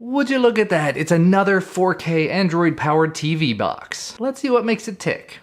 Would you look at that? It's another 4K Android-powered TV box. Let's see what makes it tick.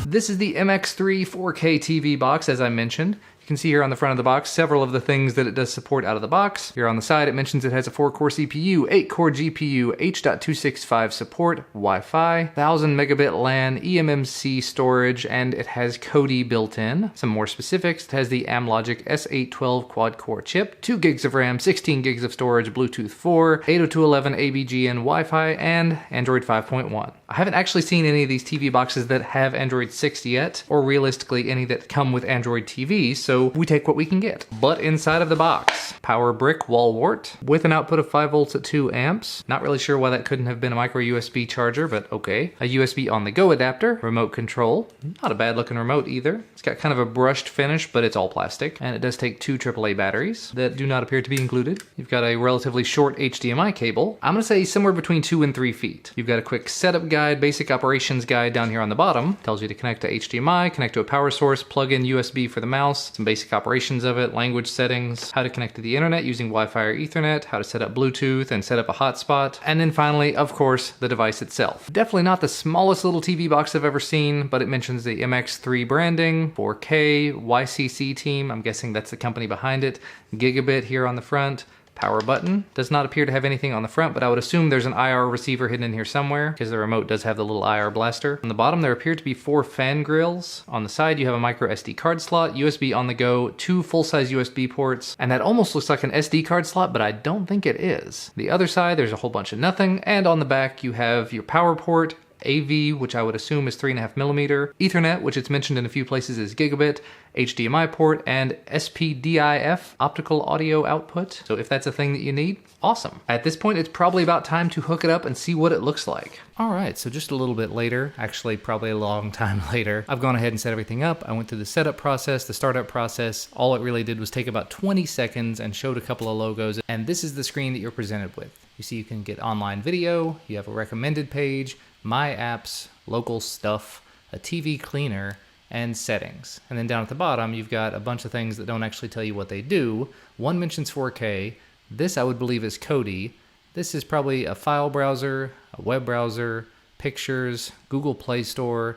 This is the MX3 4K TV box, as I mentioned. You can see here on the front of the box several of the things that it does support out of the box. Here on the side it mentions it has a 4-core CPU, 8-core GPU, H.265 support, Wi-Fi, 1000 megabit LAN, eMMC storage, and it has Kodi built in. Some more specifics, it has the Amlogic S812 quad-core chip, 2 gigs of RAM, 16 gigs of storage, Bluetooth 4, 802.11 ABGN Wi-Fi, and Android 5.1. I haven't actually seen any of these TV boxes that have Android 6 yet, or realistically any that come with Android TV, so we take what we can get. But inside of the box, power brick wall wart with an output of 5 volts at 2 amps. Not really sure why that couldn't have been a micro USB charger, but okay. A USB on the go adapter, remote control. Not a bad looking remote either. It's got kind of a brushed finish, but it's all plastic. And it does take 2 AAA batteries that do not appear to be included. You've got a relatively short HDMI cable. I'm gonna say somewhere between 2 and 3 feet. You've got a quick setup guide, basic operations guide down here on the bottom. Tells you to connect to HDMI, connect to a power source, plug in USB for the mouse, some basic operations of it, language settings, how to connect to the internet using Wi-Fi or Ethernet, how to set up Bluetooth and set up a hotspot, and then finally, of course, the device itself. Definitely not the smallest little TV box I've ever seen, but it mentions the MX3 branding, 4K, YCC team, I'm guessing that's the company behind it, gigabit here on the front, power button. Does not appear to have anything on the front, but I would assume there's an IR receiver hidden in here somewhere because the remote does have the little IR blaster. On the bottom, there appear to be 4 fan grills. On the side, you have a micro SD card slot, USB on the go, 2 full-size USB ports, and that almost looks like an SD card slot, but I don't think it is. The other side, there's a whole bunch of nothing, and on the back, you have your power port, AV, which I would assume is 3.5mm, Ethernet, which it's mentioned in a few places is gigabit, HDMI port, and SPDIF, optical audio output. So if that's a thing that you need, awesome. At this point, it's probably about time to hook it up and see what it looks like. All right, so just a little bit later, actually probably a long time later, I've gone ahead and set everything up. I went through the setup process, the startup process. All it really did was take about 20 seconds and showed a couple of logos. And this is the screen that you're presented with. You see you can get online video, you have a recommended page, my apps, local stuff, a TV cleaner, and settings. And then down at the bottom, you've got a bunch of things that don't actually tell you what they do. One mentions 4K. This I would believe is Kodi. This is probably a file browser, a web browser, pictures, Google Play Store,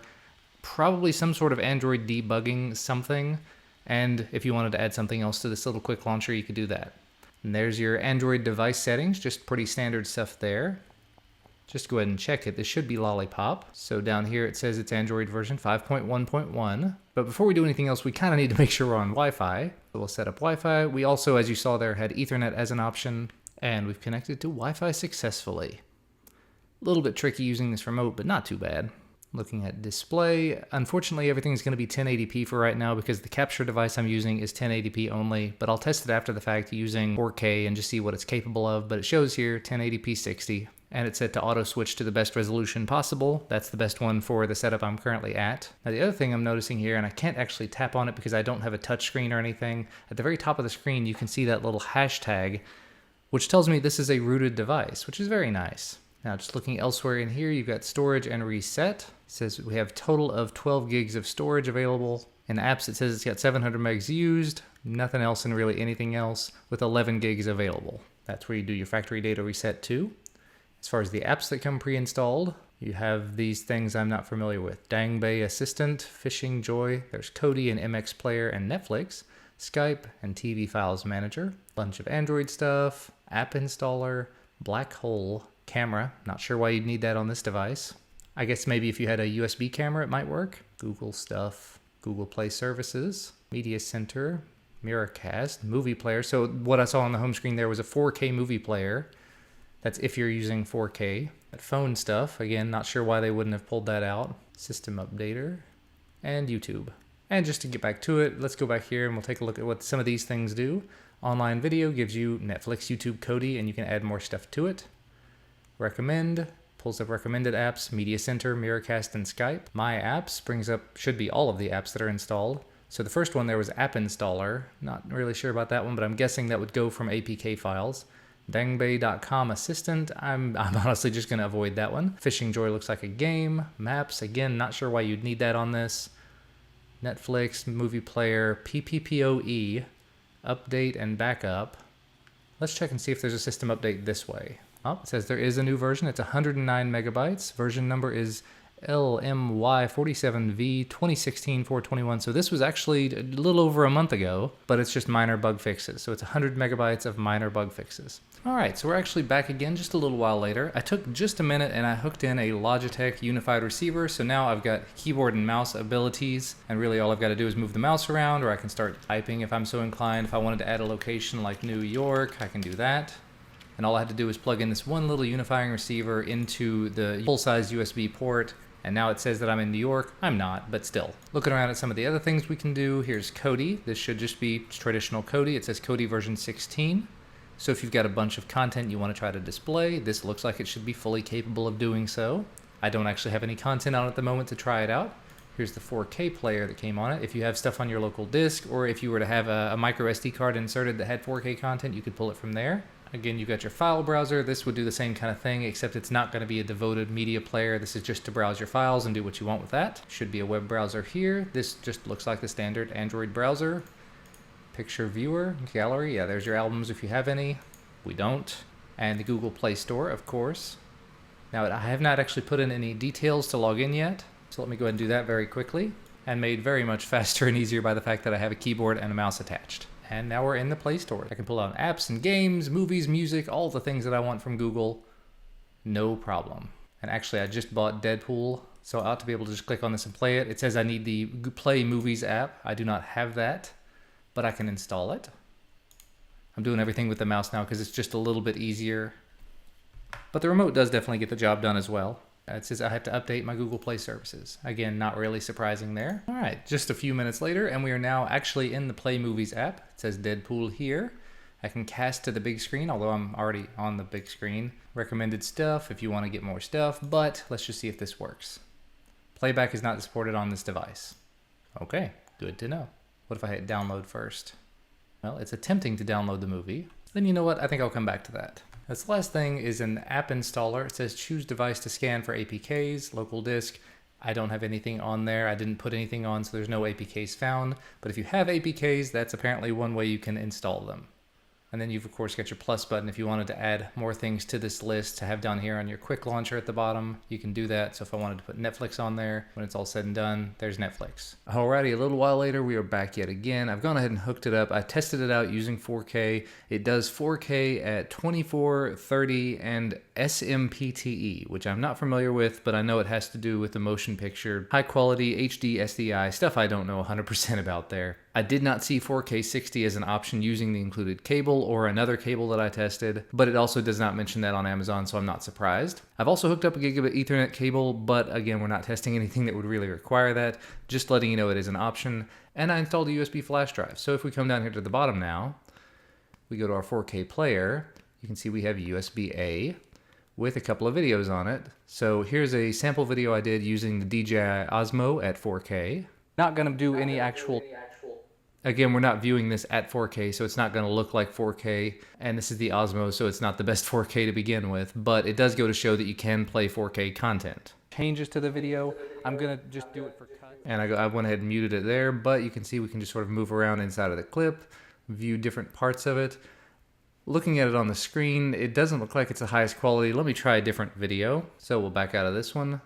probably some sort of Android debugging something. And if you wanted to add something else to this little quick launcher, you could do that. And there's your Android device settings, just pretty standard stuff there. Just go ahead and check it. This should be Lollipop. So down here it says it's Android version 5.1.1. But before we do anything else, we kind of need to make sure we're on Wi-Fi. So we'll set up Wi-Fi. We also, as you saw there, had Ethernet as an option. And we've connected to Wi-Fi successfully. A little bit tricky using this remote, but not too bad. Looking at display, unfortunately everything's going to be 1080p for right now because the capture device I'm using is 1080p only, but I'll test it after the fact using 4K and just see what it's capable of. But it shows here 1080p 60. And it's set to auto switch to the best resolution possible. That's the best one for the setup I'm currently at. Now the other thing I'm noticing here, and I can't actually tap on it because I don't have a touch screen or anything, at the very top of the screen you can see that little hashtag, which tells me this is a rooted device, which is very nice. Now just looking elsewhere in here, you've got storage and reset. It says we have a total of 12 gigs of storage available. In apps it says it's got 700 megs used, nothing else and really anything else, with 11 gigs available. That's where you do your factory data reset to. As far as the apps that come pre-installed, you have these things I'm not familiar with. Dangbei Assistant, Fishing Joy, there's Kodi and MX Player and Netflix, Skype and TV Files Manager, bunch of Android stuff, App Installer, Black Hole, Camera, not sure why you'd need that on this device. I guess maybe if you had a USB camera it might work. Google stuff, Google Play Services, Media Center, Miracast, Movie Player. So what I saw on the home screen there was a 4K movie player. That's if you're using 4K. That phone stuff, again, not sure why they wouldn't have pulled that out. System Updater, and YouTube. And just to get back to it, let's go back here and we'll take a look at what some of these things do. Online video gives you Netflix, YouTube, Kodi, and you can add more stuff to it. Recommend, pulls up recommended apps, Media Center, Miracast, and Skype. My Apps brings up, should be all of the apps that are installed. So the first one there was App Installer. Not really sure about that one, but I'm guessing that would go from APK files. Dangbei.com Assistant, I'm honestly just going to avoid that one. Fishing Joy looks like a game. Maps, again, not sure why you'd need that on this. Netflix, Movie Player, PPPoE, update and backup. Let's check and see if there's a system update this way. Oh, it says there is a new version. It's 109 megabytes. Version number is LMY47V 2016-421. So this was actually a little over a month ago, but it's just minor bug fixes. So it's 100 megabytes of minor bug fixes. All right, so we're actually back again just a little while later. I took just a minute and I hooked in a Logitech unified receiver. So now I've got keyboard and mouse abilities, and really all I've got to do is move the mouse around, or I can start typing if I'm so inclined. If I wanted to add a location like New York, I can do that. And all I had to do is plug in this one little unifying receiver into the full-size USB port. And now it says that I'm in New York. I'm not, but still. Looking around at some of the other things we can do, here's Kodi. This should just be traditional Kodi. It says Kodi version 16. So if you've got a bunch of content you want to try to display, this looks like it should be fully capable of doing so. I don't actually have any content on it at the moment to try it out. Here's the 4K player that came on it. If you have stuff on your local disk, or if you were to have a micro SD card inserted that had 4K content, you could pull it from there. Again, you've got your file browser. This would do the same kind of thing, except it's not going to be a devoted media player. This is just to browse your files and do what you want with that. Should be a web browser here. This just looks like the standard Android browser. Picture viewer, gallery. Yeah, there's your albums if you have any. We don't. And the Google Play Store, of course. Now, I have not actually put in any details to log in yet, so let me go ahead and do that very quickly. And made very much faster and easier by the fact that I have a keyboard and a mouse attached. And now we're in the Play Store. I can pull out apps and games, movies, music, all the things that I want from Google. No problem. And actually, I just bought Deadpool, so I ought to be able to just click on this and play it. It says I need the Play Movies app. I do not have that, but I can install it. I'm doing everything with the mouse now because it's just a little bit easier. But the remote does definitely get the job done as well. It says I have to update my Google Play services. Again, not really surprising there. All right, just a few minutes later, and we are now actually in the Play Movies app. It says Deadpool here. I can cast to the big screen, although I'm already on the big screen. Recommended stuff if you want to get more stuff, but let's just see if this works. Playback is not supported on this device. Okay, good to know. What if I hit download first? Well, it's attempting to download the movie. Then you know what? I think I'll come back to that. This last thing is an app installer. It says choose device to scan for APKs, local disk. I don't have anything on there. I didn't put anything on, so there's no APKs found. But if you have APKs, that's apparently one way you can install them. And then you've of course got your plus button if you wanted to add more things to this list to have down here on your quick launcher at the bottom. You can do that. So if I wanted to put Netflix on there, when it's all said and done, there's Netflix. Alrighty, a little while later, we are back yet again. I've gone ahead and hooked it up. I tested it out using 4K. It does 4K at 24, 30, and SMPTE, which I'm not familiar with, but I know it has to do with the motion picture, high quality HD SDI, stuff I don't know 100% about there. I did not see 4K 60 as an option using the included cable or another cable that I tested, but it also does not mention that on Amazon, so I'm not surprised. I've also hooked up a gigabit Ethernet cable, but again, we're not testing anything that would really require that, just letting you know it is an option. And I installed a USB flash drive. So if we come down here to the bottom now, we go to our 4K player, you can see we have USB-A with a couple of videos on it. So here's a sample video I did using the DJI Osmo at 4K. Not gonna do any actual... Again, we're not viewing this at 4K, so it's not going to look like 4K, and this is the Osmo, so it's not the best 4K to begin with, but it does go to show that you can play 4K content. Changes to the video, I'm going to just do it for cut. And I went ahead and muted it there, but you can see we can just sort of move around inside of the clip, view different parts of it. Looking at it on the screen, it doesn't look like it's the highest quality. Let me try a different video. So we'll back out of this one.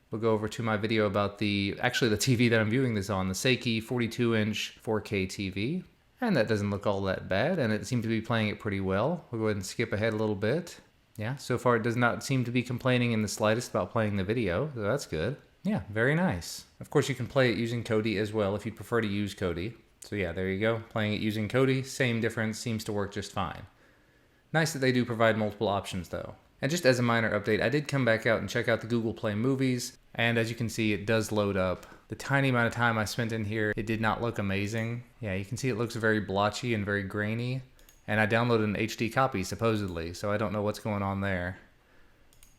We'll go over to my video about the TV that I'm viewing this on, the Seiki 42-inch 4K TV. And that doesn't look all that bad, and it seemed to be playing it pretty well. We'll go ahead and skip ahead a little bit. Yeah, so far it does not seem to be complaining in the slightest about playing the video, so that's good. Yeah, very nice. Of course, you can play it using Kodi as well if you'd prefer to use Kodi. So yeah, there you go. Playing it using Kodi, same difference, seems to work just fine. Nice that they do provide multiple options though. And just as a minor update, I did come back out and check out the Google Play Movies, and as you can see, it does load up. The tiny amount of time I spent in here, it did not look amazing. Yeah, you can see it looks very blotchy and very grainy, and I downloaded an HD copy, supposedly, so I don't know what's going on there.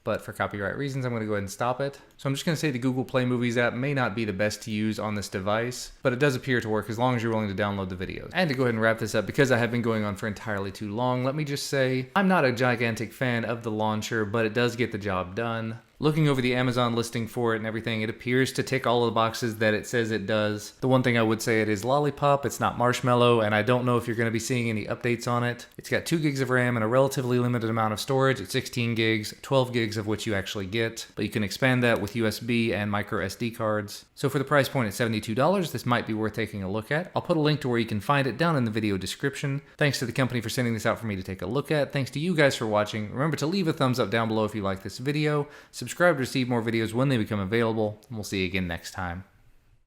But for copyright reasons, I'm going to go ahead and stop it. So I'm just going to say the Google Play Movies app may not be the best to use on this device, but it does appear to work as long as you're willing to download the videos. And to go ahead and wrap this up, because I have been going on for entirely too long, let me just say, I'm not a gigantic fan of the launcher, but it does get the job done. Looking over the Amazon listing for it and everything, it appears to tick all of the boxes that it says it does. The one thing I would say, it is Lollipop, it's not Marshmallow, and I don't know if you're going to be seeing any updates on it. It's got 2 gigs of RAM and a relatively limited amount of storage. It's 16 gigs, 12 gigs of which you actually get, but you can expand that with USB and micro SD cards. So for the price point at $72, this might be worth taking a look at. I'll put a link to where you can find it down in the video description. Thanks to the company for sending this out for me to take a look at. Thanks to you guys for watching. Remember to leave a thumbs up down below if you like this video. Subscribe to receive more videos when they become available, and we'll see you again next time.